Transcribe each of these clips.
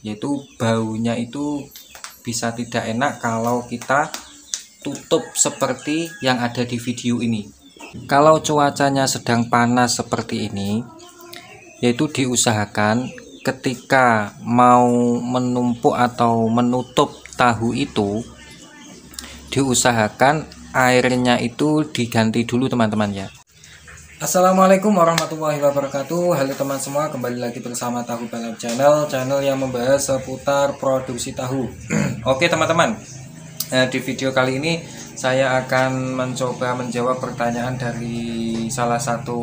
yaitu baunya itu bisa tidak enak kalau kita tutup seperti yang ada di video ini. Kalau cuacanya sedang panas seperti ini, yaitu diusahakan ketika mau menumpuk atau menutup tahu itu, diusahakan airnya itu diganti dulu teman-teman ya. Assalamualaikum warahmatullahi wabarakatuh. Halo teman semua, kembali lagi bersama Tahu Balap Channel yang membahas seputar produksi tahu. Oke teman-teman, di video kali ini saya akan mencoba menjawab pertanyaan dari salah satu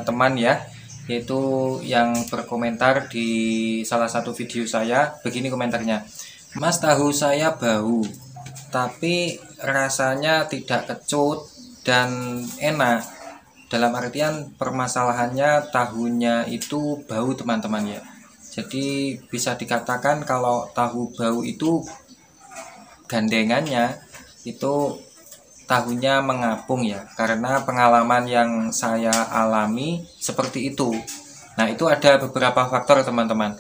teman ya, yaitu yang berkomentar di salah satu video saya. Begini komentarnya: Mas, tahu saya bau tapi rasanya tidak kecut dan enak. Dalam artian permasalahannya tahunya itu bau teman-teman ya. Jadi bisa dikatakan kalau tahu bau itu gandengannya itu tahunya mengapung ya, karena pengalaman yang saya alami seperti itu. Nah, itu ada beberapa faktor teman-teman.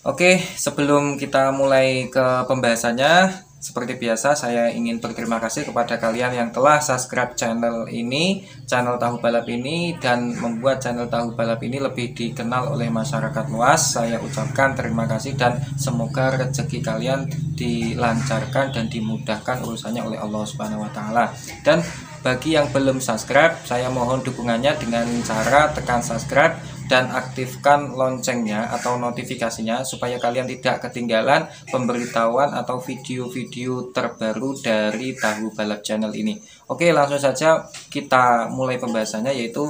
Oke, sebelum kita mulai ke pembahasannya, seperti biasa saya ingin berterima kasih kepada kalian yang telah subscribe channel ini, channel Tahu Balap ini, dan membuat channel Tahu Balap ini lebih dikenal oleh masyarakat luas. Saya ucapkan terima kasih dan semoga rezeki kalian dilancarkan dan dimudahkan urusannya oleh Allah Subhanahu wa taala. Dan bagi yang belum subscribe, saya mohon dukungannya dengan cara tekan subscribe dan aktifkan loncengnya atau notifikasinya supaya kalian tidak ketinggalan pemberitahuan atau video-video terbaru dari Tahu Balap Channel ini. Oke, langsung saja kita mulai pembahasannya, yaitu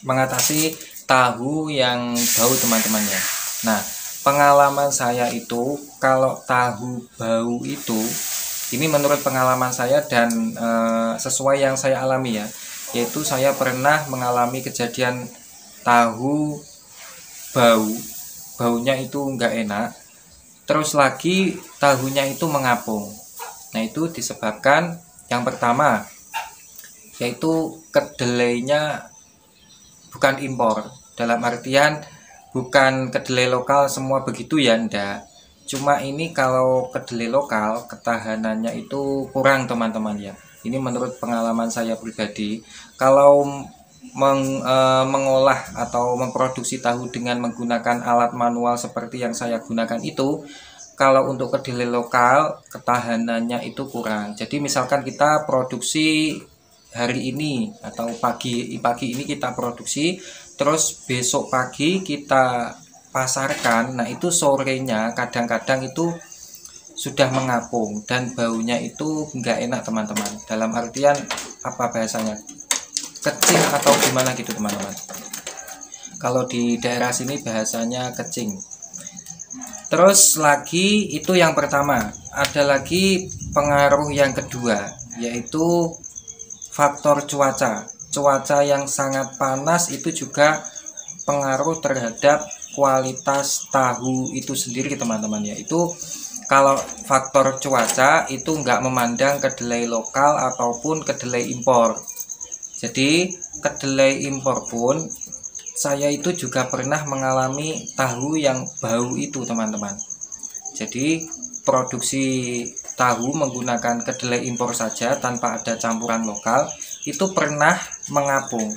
mengatasi tahu yang bau teman-temannya. Nah, pengalaman saya itu kalau tahu bau itu, ini menurut pengalaman saya dan sesuai yang saya alami ya, yaitu saya pernah mengalami kejadian tahu baunya itu enggak enak, terus lagi tahunya itu mengapung. Nah, itu disebabkan yang pertama yaitu kedelainya bukan impor, dalam artian bukan kedelai lokal semua begitu ya, enggak. Cuma ini kalau kedelai lokal ketahanannya itu kurang teman-teman ya. Ini menurut pengalaman saya pribadi. Kalau mengolah atau memproduksi tahu dengan menggunakan alat manual seperti yang saya gunakan itu, kalau untuk kedelai lokal ketahanannya itu kurang. Jadi misalkan kita produksi hari ini atau pagi ini kita produksi, terus besok pagi kita pasarkan, nah itu sorenya kadang-kadang itu sudah mengapung dan baunya itu enggak enak teman-teman. Dalam artian apa bahasanya, kecing atau gimana gitu teman-teman. Kalau di daerah sini bahasanya kecing. Terus lagi itu yang pertama, ada lagi pengaruh yang kedua, yaitu faktor cuaca yang sangat panas itu juga pengaruh terhadap kualitas tahu itu sendiri teman-teman ya. Itu kalau faktor cuaca itu enggak memandang kedelai lokal ataupun kedelai impor. Jadi kedelai impor pun saya itu juga pernah mengalami tahu yang bau itu teman-teman. Jadi produksi tahu menggunakan kedelai impor saja tanpa ada campuran lokal itu pernah mengapung.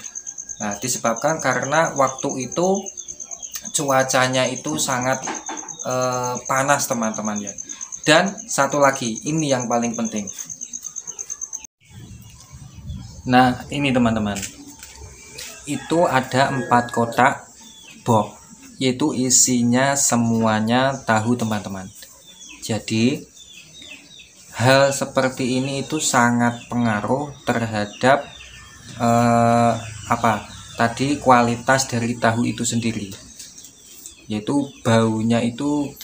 Nah, disebabkan karena waktu itu cuacanya itu sangat panas teman-teman ya. Dan satu lagi, ini yang paling penting. Nah, ini teman-teman, itu ada 4 kotak box, yaitu isinya semuanya tahu teman-teman. Jadi hal seperti ini itu sangat pengaruh terhadap kualitas dari tahu itu sendiri, yaitu baunya itu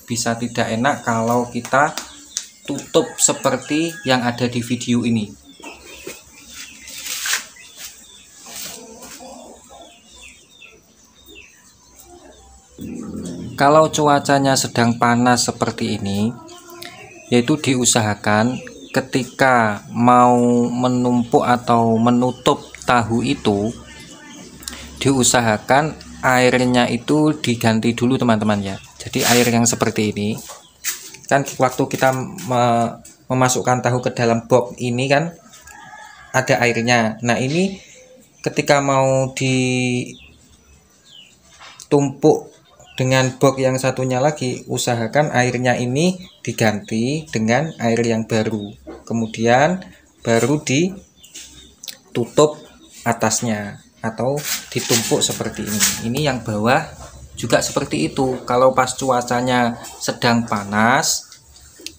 bisa tidak enak kalau kita tutup seperti yang ada di video ini. Kalau cuacanya sedang panas seperti ini, yaitu diusahakan ketika mau menumpuk atau menutup tahu itu, diusahakan airnya itu diganti dulu teman-teman ya. Jadi air yang seperti ini kan waktu kita memasukkan tahu ke dalam box ini kan ada airnya. Nah ini ketika mau ditumpuk dengan box yang satunya lagi, usahakan airnya ini diganti dengan air yang baru, kemudian baru ditutup atasnya atau ditumpuk seperti ini. Ini yang bawah juga seperti itu. Kalau pas cuacanya sedang panas,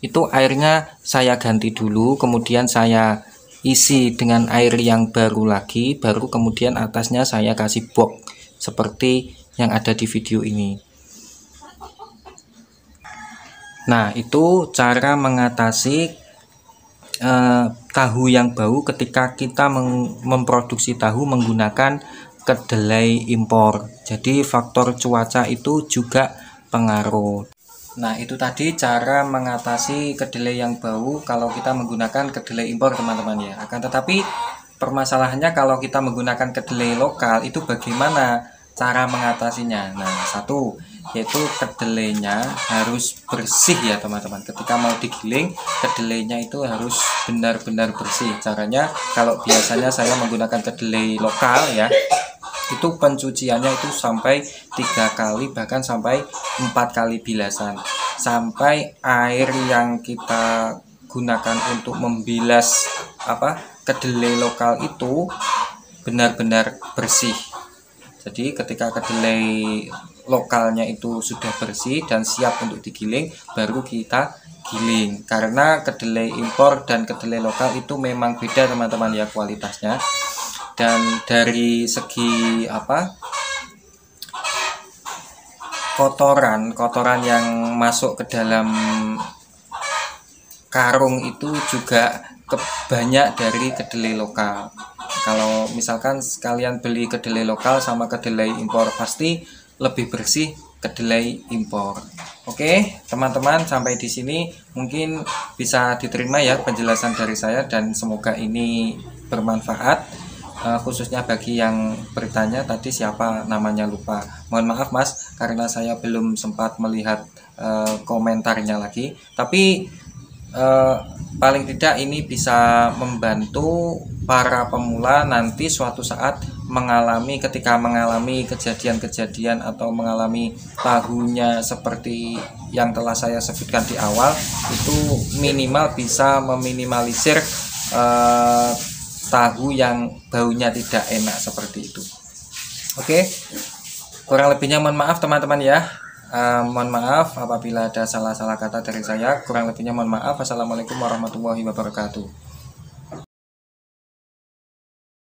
itu airnya saya ganti dulu, kemudian saya isi dengan air yang baru lagi, baru kemudian atasnya saya kasih box seperti yang ada di video ini. Nah, itu cara mengatasi tahu yang bau ketika kita memproduksi tahu menggunakan kedelai impor. Jadi faktor cuaca itu juga pengaruh. Nah, itu tadi cara mengatasi kedelai yang bau kalau kita menggunakan kedelai impor teman-teman ya. Akan tetapi permasalahannya kalau kita menggunakan kedelai lokal itu bagaimana cara mengatasinya? Nah, satu yaitu kedelainya harus bersih ya teman-teman. Ketika mau digiling, kedelainya itu harus benar-benar bersih. Caranya kalau biasanya saya menggunakan kedelai lokal ya, itu pencuciannya itu sampai 3 kali bahkan sampai 4 kali bilasan, sampai air yang kita gunakan untuk membilas kedelai lokal itu benar-benar bersih. Jadi ketika kedelai lokalnya itu sudah bersih dan siap untuk digiling, baru kita giling. Karena kedelai impor dan kedelai lokal itu memang beda teman-teman ya kualitasnya. Dan dari segi kotoran yang masuk ke dalam karung itu juga banyak dari kedelai lokal. Kalau misalkan sekalian beli kedelai lokal sama kedelai impor, pasti lebih bersih kedelai impor. Oke, teman-teman, sampai di sini mungkin bisa diterima ya penjelasan dari saya, dan semoga ini bermanfaat, khususnya bagi yang bertanya tadi siapa namanya lupa. Mohon maaf Mas, karena saya belum sempat melihat komentarnya lagi, tapi paling tidak ini bisa membantu para pemula nanti suatu saat ketika mengalami kejadian-kejadian atau mengalami tahunya seperti yang telah saya sebutkan di awal, itu minimal bisa meminimalisir tahu yang baunya tidak enak seperti itu. Oke, kurang lebihnya mohon maaf teman-teman ya. Mohon maaf apabila ada salah-salah kata dari saya. Kurang lebihnya mohon maaf. Assalamualaikum warahmatullahi wabarakatuh.